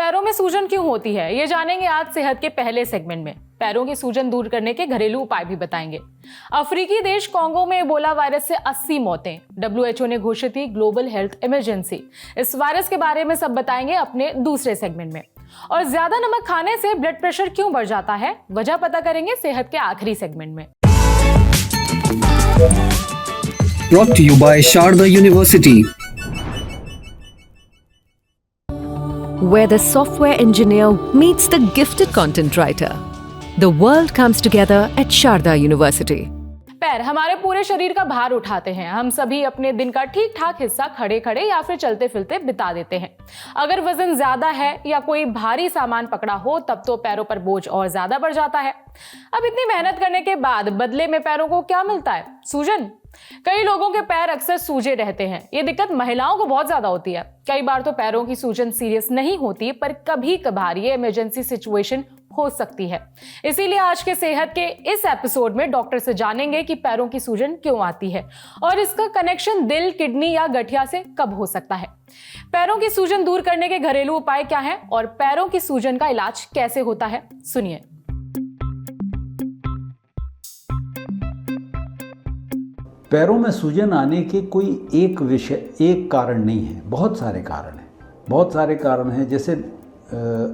पैरों में सूजन क्यों होती है, ये जानेंगे आज सेहत के पहले सेगमेंट में। पैरों की सूजन दूर करने के घरेलू उपाय भी बताएंगे। अफ्रीकी देश कोंगो में इबोला वायरस से 80 मौतें, WHO ने घोषित की ग्लोबल हेल्थ इमरजेंसी। इस वायरस के बारे में सब बताएंगे अपने दूसरे सेगमेंट में। और ज्यादा नमक खाने से ब्लड प्रेशर क्यों बढ़ जाता है, वजह पता करेंगे सेहत के आखिरी सेगमेंट में। Brought to you by Sharda University. Where the software engineer meets the gifted content writer. The world comes together at Sharda University. पैर हमारे पूरे शरीर का भार उठाते हैं। हम सभी अपने दिन का ठीक ठाक हिस्सा खड़े खड़े या फिर चलते फिरते बिता देते हैं। अगर वजन ज्यादा है या कोई भारी सामान पकड़ा हो तब तो पैरों पर बोझ और ज्यादा बढ़ जाता है। अब इतनी मेहनत करने के बाद बदले में पैरों को क्या मिलता है? सूजन। कई लोगों के पैर अक्सर सूजे रहते हैं। ये दिक्कत महिलाओं को बहुत ज्यादा होती है। कई बार तो पैरों की सूजन सीरियस नहीं होती, पर कभी कभार ये इमरजेंसी सिचुएशन हो सकती है। इसीलिए आज के सेहत के इस एपिसोड में डॉक्टर से जानेंगे कि पैरों की सूजन क्यों आती है और इसका कनेक्शन दिल, किडनी या गठिया से कब हो सकता है। पैरों की सूजन दूर करने के घरेलू उपाय क्या हैं और पैरों की सूजन का इलाज कैसे होता है, सुनिए। पैरों में सूजन आने के कोई एक कारण नहीं है, बहुत सारे कारण हैं। जैसे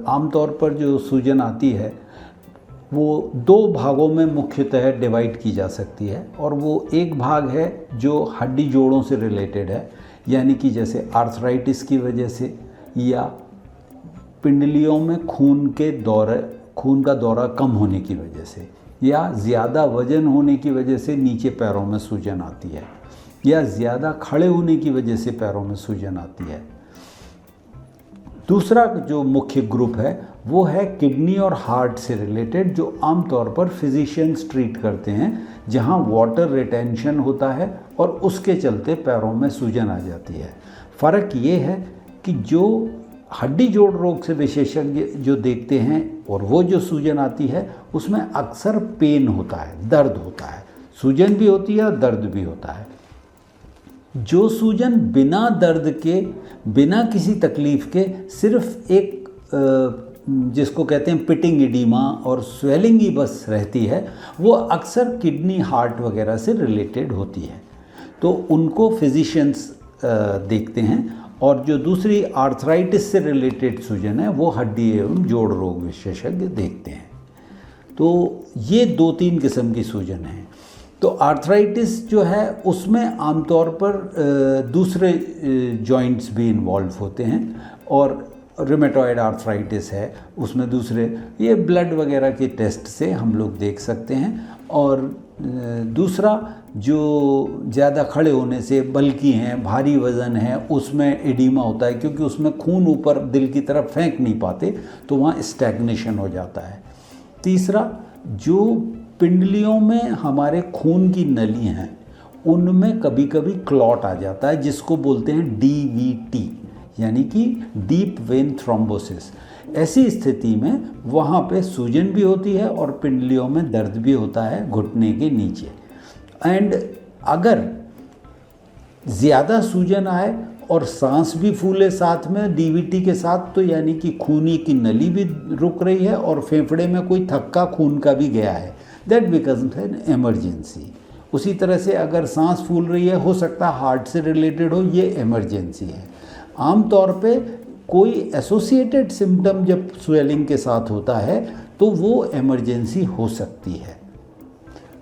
आमतौर पर जो सूजन आती है वो दो भागों में मुख्यतः डिवाइड की जा सकती है, और वो एक भाग है जो हड्डी जोड़ों से रिलेटेड है, यानी कि जैसे आर्थराइटिस की वजह से या पिंडलियों में खून का दौरा कम होने की वजह से, या ज़्यादा वजन होने की वजह से नीचे पैरों में सूजन आती है, या ज़्यादा खड़े होने की वजह से पैरों में सूजन आती है। दूसरा जो मुख्य ग्रुप है वो है किडनी और हार्ट से रिलेटेड, जो आमतौर पर फिजिशियंस ट्रीट करते हैं, जहां वाटर रिटेंशन होता है और उसके चलते पैरों में सूजन आ जाती है। फ़र्क ये है कि जो हड्डी जोड़ रोग से विशेषज्ञ जो देखते हैं और वो जो सूजन आती है उसमें अक्सर पेन होता है, दर्द होता है। सूजन भी होती है और दर्द भी होता है। जो सूजन बिना दर्द के, बिना किसी तकलीफ़ के, सिर्फ एक जिसको कहते हैं पिटिंग एडिमा और स्वेलिंग ही बस रहती है, वो अक्सर किडनी, हार्ट वगैरह से रिलेटेड होती है, तो उनको फिजिशियंस देखते हैं। और जो दूसरी आर्थराइटिस से रिलेटेड सूजन है वो हड्डी एवं जोड़ रोग विशेषज्ञ देखते हैं। तो ये 2-3 किस्म की सूजन है। तो आर्थराइटिस जो है उसमें आमतौर पर दूसरे जॉइंट्स भी इन्वॉल्व होते हैं, और रूमेटॉइड आर्थराइटिस है उसमें दूसरे, ये ब्लड वगैरह के टेस्ट से हम लोग देख सकते हैं। और दूसरा जो ज़्यादा खड़े होने से, बल्कि हैं, भारी वज़न है, उसमें एडिमा होता है, क्योंकि उसमें खून ऊपर दिल की तरफ फेंक नहीं पाते, तो वहाँ स्टैग्नेशन हो जाता है। तीसरा, जो पिंडलियों में हमारे खून की नली हैं उनमें कभी कभी क्लॉट आ जाता है, जिसको बोलते हैं DVT, यानी कि डीप वेन थ्रोम्बोसिस। ऐसी स्थिति में वहाँ पे सूजन भी होती है और पिंडलियों में दर्द भी होता है घुटने के नीचे। एंड अगर ज़्यादा सूजन आए और सांस भी फूले साथ में DVT के साथ, तो यानी कि खूनी की नली भी रुक रही है और फेफड़े में कोई थक्का खून का भी गया है, दैट बिकम्स एन इमरजेंसी। उसी तरह से अगर सांस फूल रही है, हो सकता है हार्ट से रिलेटेड हो, ये इमरजेंसी है। आमतौर पे कोई एसोसिएटेड सिम्टम जब स्वेलिंग के साथ होता है तो वो इमरजेंसी हो सकती है।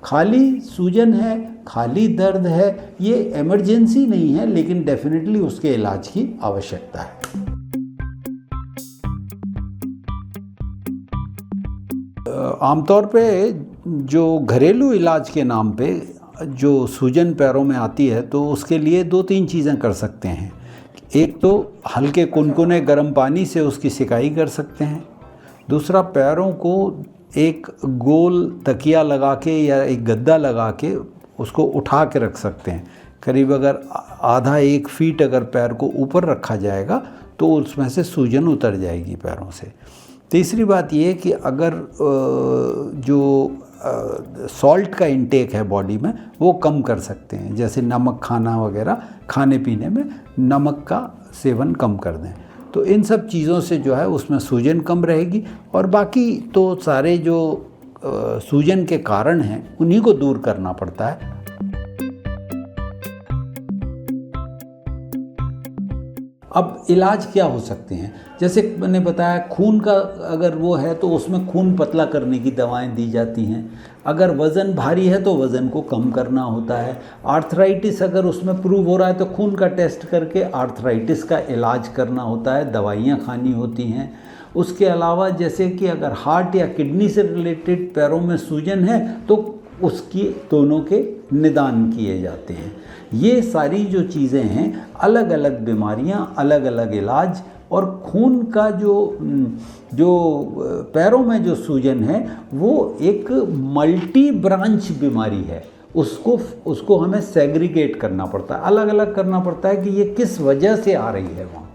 खाली सूजन है, खाली दर्द है, ये इमरजेंसी नहीं है, लेकिन डेफिनेटली उसके इलाज की आवश्यकता है। आमतौर पे जो घरेलू इलाज के नाम पे जो सूजन पैरों में आती है, तो उसके लिए 2-3 चीज़ें कर सकते हैं। एक तो हल्के कुनकुने गर्म पानी से उसकी सिकाई कर सकते हैं। दूसरा, पैरों को एक गोल तकिया लगा के या एक गद्दा लगा के उसको उठा के रख सकते हैं। करीब अगर आधा 1 फीट अगर पैर को ऊपर रखा जाएगा तो उसमें से सूजन उतर जाएगी पैरों से। तीसरी बात ये कि अगर जो सॉल्ट का इंटेक है बॉडी में वो कम कर सकते हैं, जैसे नमक खाना वगैरह, खाने पीने में नमक का सेवन कम कर दें। तो इन सब चीज़ों से जो है उसमें सूजन कम रहेगी, और बाकी तो सारे जो सूजन के कारण हैं उन्हीं को दूर करना पड़ता है। अब इलाज क्या हो सकते हैं, जैसे मैंने बताया खून का अगर वो है तो उसमें खून पतला करने की दवाएं दी जाती हैं। अगर वज़न भारी है तो वज़न को कम करना होता है। आर्थराइटिस अगर उसमें प्रूव हो रहा है तो खून का टेस्ट करके आर्थराइटिस का इलाज करना होता है, दवाइयाँ खानी होती हैं। उसके अलावा जैसे कि अगर हार्ट या किडनी से रिलेटेड पैरों में सूजन है तो उसकी दोनों के निदान किए जाते हैं। ये सारी जो चीज़ें हैं, अलग अलग बीमारियां, अलग अलग इलाज, और खून का जो पैरों में जो सूजन है वो एक मल्टी ब्रांच बीमारी है। उसको हमें सेग्रीगेट करना पड़ता है, अलग अलग करना पड़ता है कि ये किस वजह से आ रही है वहाँ,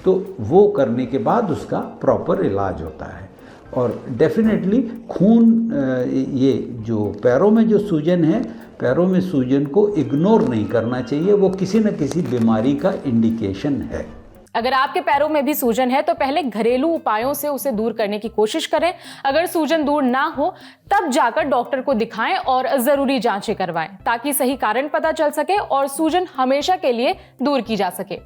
तो वो करने के बाद उसका प्रॉपर इलाज होता है। और डेफिनेटली खून, ये जो पैरों में जो सूजन है, पैरों में सूजन को इग्नोर नहीं करना चाहिए, वो किसी न किसी बीमारी का इंडिकेशन है। अगर आपके पैरों में भी सूजन है तो पहले घरेलू उपायों से उसे दूर करने की कोशिश करें। अगर सूजन दूर ना हो तब जाकर डॉक्टर को दिखाएं और जरूरी जांचें करवाएं, ताकि सही कारण पता चल सके और सूजन हमेशा के लिए दूर की जा सके।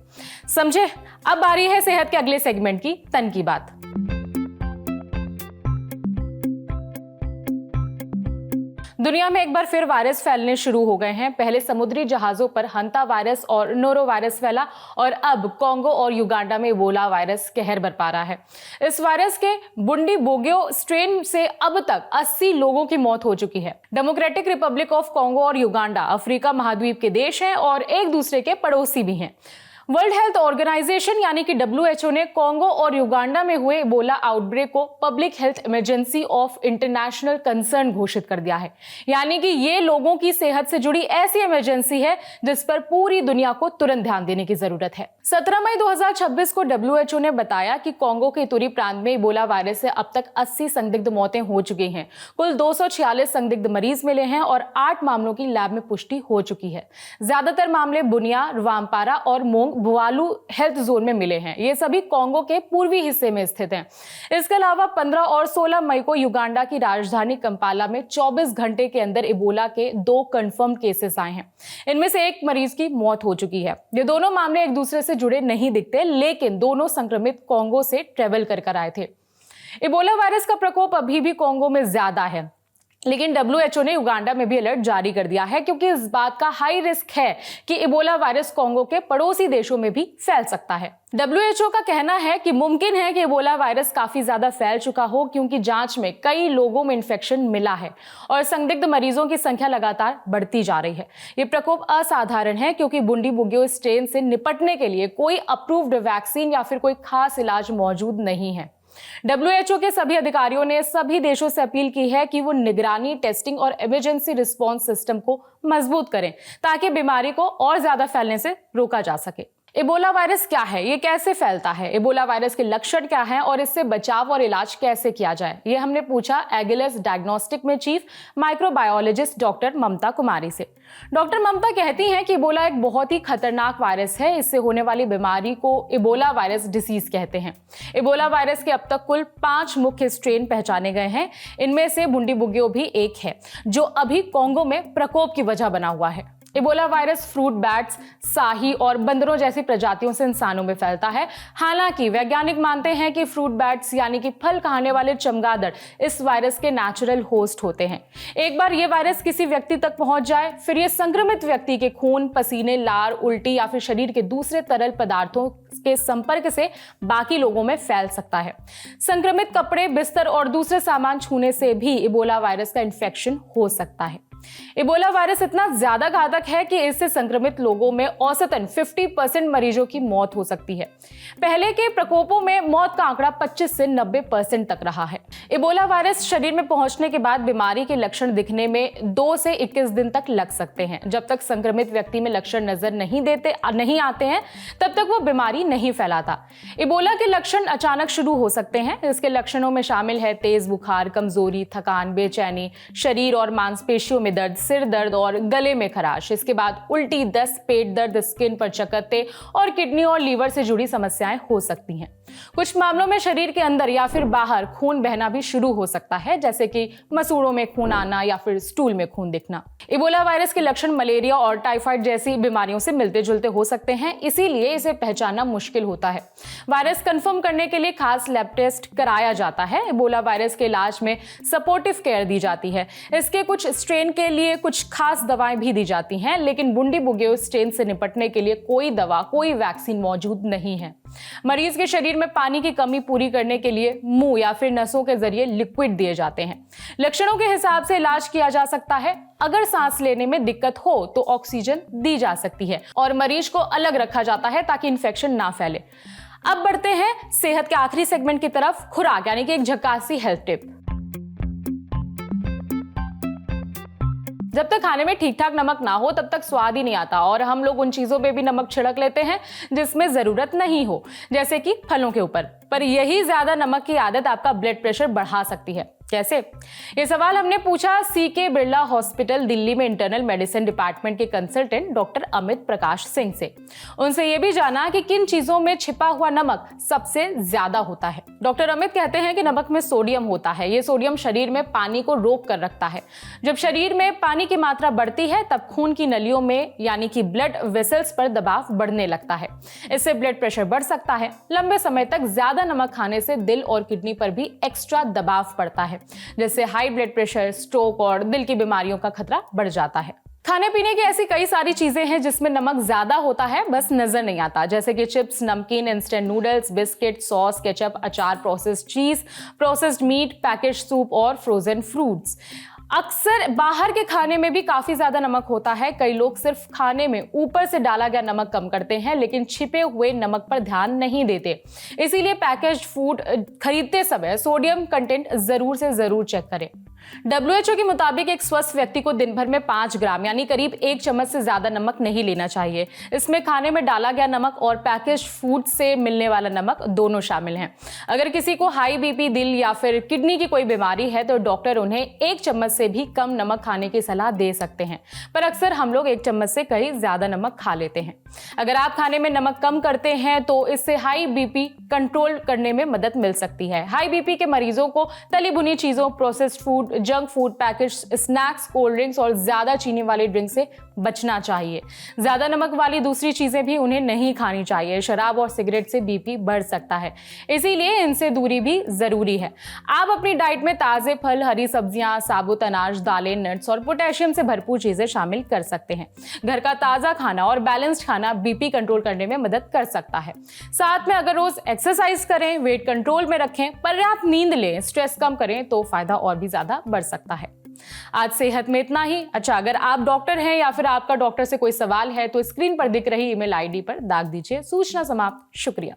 समझे? अब बारी है सेहत के अगले सेगमेंट की, तन की बात। दुनिया में एक बार फिर वायरस फैलने शुरू हो गए हैं। पहले समुद्री जहाजों पर हंता वायरस और नोरो वायरस फैला, और अब कांगो और युगांडा में इबोला वायरस कहर बरपा रहा है। इस वायरस के बुंडीबुगियो स्ट्रेन से अब तक 80 लोगों की मौत हो चुकी है। डेमोक्रेटिक रिपब्लिक ऑफ कांगो और युगांडा अफ्रीका महाद्वीप के देश हैं और एक दूसरे के पड़ोसी भी हैं। वर्ल्ड हेल्थ ऑर्गेनाइजेशन यानी कि WHO ने कांगो और युगांडा में हुए इबोला आउटब्रेक को public health emergency of international concern घोषित कर दिया है। यानी कि ये लोगों की सेहत से जुड़ी ऐसी इमरजेंसी है जिस पर पूरी दुनिया को तुरंत ध्यान देने की जरूरत है। 17 मई 2026 को WHO ने बताया कि कांगो के इतुरी प्रांत में इबोला वायरस से अब तक 80 संदिग्ध मौतें हो चुकी हैं। कुल 246 संदिग्ध मरीज मिले हैं और 8 मामलों की लैब में पुष्टि हो चुकी है। ज्यादातर मामले बुनिया, रवामपारा और मोंग बुआलू हेल्थ जोन में मिले हैं। ये सभी कांगो के पूर्वी हिस्से में स्थित हैं। इसके अलावा 15 और 16 मई को युगांडा की राजधानी कंपाला में 24 घंटे के अंदर इबोला के 2 कंफर्म केसेस आए हैं। इनमें से एक मरीज की मौत हो चुकी है। ये दोनों मामले एक दूसरे से जुड़े नहीं दिखते, लेकिन दोनों संक्रमित कांगो से ट्रेवल कर आए थे। इबोला वायरस का प्रकोप अभी भी कांगो में ज्यादा है, लेकिन WHO ने युगांडा में भी अलर्ट जारी कर दिया है, क्योंकि इस बात का हाई रिस्क है कि इबोला वायरस कांगो के पड़ोसी देशों में भी फैल सकता है। WHO का कहना है कि मुमकिन है कि इबोला वायरस काफी ज्यादा फैल चुका हो, क्योंकि जांच में कई लोगों में इन्फेक्शन मिला है और संदिग्ध मरीजों की संख्या लगातार बढ़ती जा रही है। ये प्रकोप असाधारण है क्योंकि बुंडीबुगियो स्ट्रेन से निपटने के लिए कोई अप्रूव्ड वैक्सीन या फिर कोई खास इलाज मौजूद नहीं है। WHO के सभी अधिकारियों ने सभी देशों से अपील की है कि वो निगरानी, टेस्टिंग और इमरजेंसी रिस्पांस सिस्टम को मजबूत करें, ताकि बीमारी को और ज्यादा फैलने से रोका जा सके। इबोला वायरस क्या है, ये कैसे फैलता है, इबोला वायरस के लक्षण क्या हैं और इससे बचाव और इलाज कैसे किया जाए, ये हमने पूछा एगिलस डायग्नोस्टिक में chief microbiologist doctor Mamta Kumari से। डॉक्टर ममता कहती हैं कि इबोला एक बहुत ही खतरनाक वायरस है। इससे होने वाली बीमारी को इबोला वायरस डिसीज कहते हैं। इबोला वायरस के अब तक कुल 5 मुख्य स्ट्रेन पहचाने गए हैं। इनमें से बुंडीबुगियो भी एक है, जो अभी कांगो में प्रकोप की वजह बना हुआ है। इबोला वायरस फ्रूट बैट्स, साही और बंदरों जैसी प्रजातियों से इंसानों में फैलता है। हालांकि वैज्ञानिक मानते हैं कि फ्रूट बैट्स यानी कि फल खाने वाले चमगादड़ इस वायरस के नेचुरल होस्ट होते हैं। एक बार ये वायरस किसी व्यक्ति तक पहुंच जाए, फिर ये संक्रमित व्यक्ति के खून, पसीने, लार, उल्टी या फिर शरीर के दूसरे तरल पदार्थों के संपर्क से बाकी लोगों में फैल सकता है। संक्रमित कपड़े, बिस्तर और दूसरे सामान छूने से भी इबोला वायरस का इन्फेक्शन हो सकता है। इबोला वायरस इतना ज्यादा घातक है कि इससे संक्रमित लोगों में औसतन 50% मरीजों की मौत हो सकती है। पहले के प्रकोपों में मौत का आंकड़ा 25 से 90% तक रहा है। इबोला वायरस शरीर में पहुंचने के बाद बीमारी के लक्षण दिखने में 2 से 21 दिन तक लग सकते हैं। जब तक संक्रमित व्यक्ति में लक्षण नजर नहीं आते हैं, तब तक वो बीमारी नहीं फैलाता। इबोला के लक्षण अचानक शुरू हो सकते हैं। इसके लक्षणों में शामिल है तेज बुखार, कमजोरी, थकान, बेचैनी, शरीर और मांसपेशियों में दर्द, सिर दर्द और गले में खराश। इसके बाद उल्टी, दस्त, पेट दर्द, स्किन पर चकत्ते और किडनी और लीवर से जुड़ी समस्याएं हो सकती हैं। कुछ मामलों में शरीर के अंदर या फिर बाहर खून बहना भी शुरू हो सकता है, जैसे कि मसूड़ों में खून आना या फिर स्टूल में खून दिखना। इबोला वायरस के लक्षण मलेरिया और टाइफाइड जैसी बीमारियों से मिलते जुलते हो सकते हैं, इसीलिए इसे पहचानना मुश्किल होता है। वायरस कंफर्म करने के लिए खास लैब टेस्ट कराया जाता है। इबोला वायरस के इलाज में सपोर्टिव केयर दी जाती है। इसके कुछ स्ट्रेन के लिए कुछ खास दवाएं भी दी जाती हैं, लेकिन बुंडी बुगियो स्ट्रेन से निपटने के लिए कोई दवा, कोई वैक्सीन मौजूद नहीं है। मरीज के शरीर में पानी की कमी पूरी करने के लिए मुंह या फिर नसों के जरिए लिक्विड दिए जाते हैं। लक्षणों के हिसाब से इलाज किया जा सकता है। अगर सांस लेने में दिक्कत हो तो ऑक्सीजन दी जा सकती है और मरीज को अलग रखा जाता है ताकि इन्फेक्शन ना फैले। अब बढ़ते हैं सेहत के आखिरी सेगमेंट की तरफ, खुराक यानी कि एक झकासी हेल्थ टिप। जब तक खाने में ठीक ठाक नमक ना हो तब तक स्वाद ही नहीं आता और हम लोग उन चीजों पे भी नमक छिड़क लेते हैं जिसमें जरूरत नहीं हो, जैसे कि फलों के ऊपर। पर यही ज्यादा नमक की आदत आपका ब्लड प्रेशर बढ़ा सकती है। कैसे? ये सवाल हमने पूछा सीके बिरला हॉस्पिटल दिल्ली में इंटरनल मेडिसिन डिपार्टमेंट के कंसल्टेंट डॉक्टर अमित प्रकाश सिंह से। उनसे ये भी जाना कि किन चीजों में छिपा हुआ नमक सबसे ज्यादा होता है। डॉक्टर अमित कहते हैं कि नमक में सोडियम होता है। ये सोडियम शरीर में पानी को रोक कर रखता है। जब शरीर में पानी की मात्रा बढ़ती है तब खून की नलियों में यानी कि ब्लड वेसल्स पर दबाव बढ़ने लगता है। इससे ब्लड प्रेशर बढ़ सकता है। लंबे समय तक ज्यादा नमक खाने से दिल और किडनी पर भी एक्स्ट्रा दबाव पड़ता है, जैसे हाई ब्लड प्रेशर, स्ट्रोक और दिल की बीमारियों का खतरा बढ़ जाता है। खाने पीने की ऐसी कई सारी चीजें हैं जिसमें नमक ज्यादा होता है, बस नजर नहीं आता, जैसे कि चिप्स, नमकीन, instant noodles, biscuit, sauce, ketchup, अचार, प्रोसेस्ड चीज, प्रोसेस्ड मीट, पैकेज सूप और फ्रोजन फ्रूट्स। अक्सर बाहर के खाने में भी काफी ज्यादा नमक होता है। कई लोग सिर्फ खाने में ऊपर से डाला गया नमक कम करते हैं, लेकिन छिपे हुए नमक पर ध्यान नहीं देते। इसीलिए पैकेज्ड फूड खरीदते समय सोडियम कंटेंट जरूर से जरूर चेक करें। WHO के मुताबिक एक स्वस्थ व्यक्ति को दिन भर में 5 ग्राम यानी करीब 1 चम्मच से ज्यादा नमक नहीं लेना चाहिए। इसमें खाने में डाला गया नमक और पैकेज्ड फूड से मिलने वाला नमक दोनों शामिल हैं। अगर किसी को हाई बीपी, दिल या फिर किडनी की कोई बीमारी है तो डॉक्टर उन्हें 1 चम्मच से भी कम नमक खाने की सलाह दे सकते हैं, पर अक्सर हम लोग 1 चम्मच से कहीं ज्यादा नमक खा लेते हैं। अगर आप खाने में नमक कम करते हैं तो इससे हाई बीपी कंट्रोल करने में मदद मिल सकती है। हाई बीपी के मरीजों को तली भुनी चीजों, processed food, junk food, package snacks, cold drinks और ज्यादा चीनी वाली ड्रिंक से बचना चाहिए। ज्यादा नमक वाली दूसरी चीजें भी उन्हें नहीं खानी चाहिए। शराब और सिगरेट से बीपी बढ़ सकता है, इसीलिए इनसे दूरी भी जरूरी है। आप अपनी डाइट में ताजे फल, हरी सब्जियां, साबुत अनाज, दालें, नट्स और पोटेशियम से भरपूर चीजें शामिल कर सकते हैं। घर का ताजा खाना और बैलेंस्ड खाना बीपी कंट्रोल करने में मदद कर सकता है। साथ में अगर रोज एक्सरसाइज करें, वेट कंट्रोल में रखें, पर्याप्त नींद लें, स्ट्रेस कम करें तो फायदा और भी ज्यादा बढ़ सकता है। आज सेहत में इतना ही। अच्छा, अगर आप डॉक्टर हैं या फिर आपका डॉक्टर से कोई सवाल है तो स्क्रीन पर दिख रही ईमेल आईडी पर दाग दीजिए। सूचना समाप्त। शुक्रिया।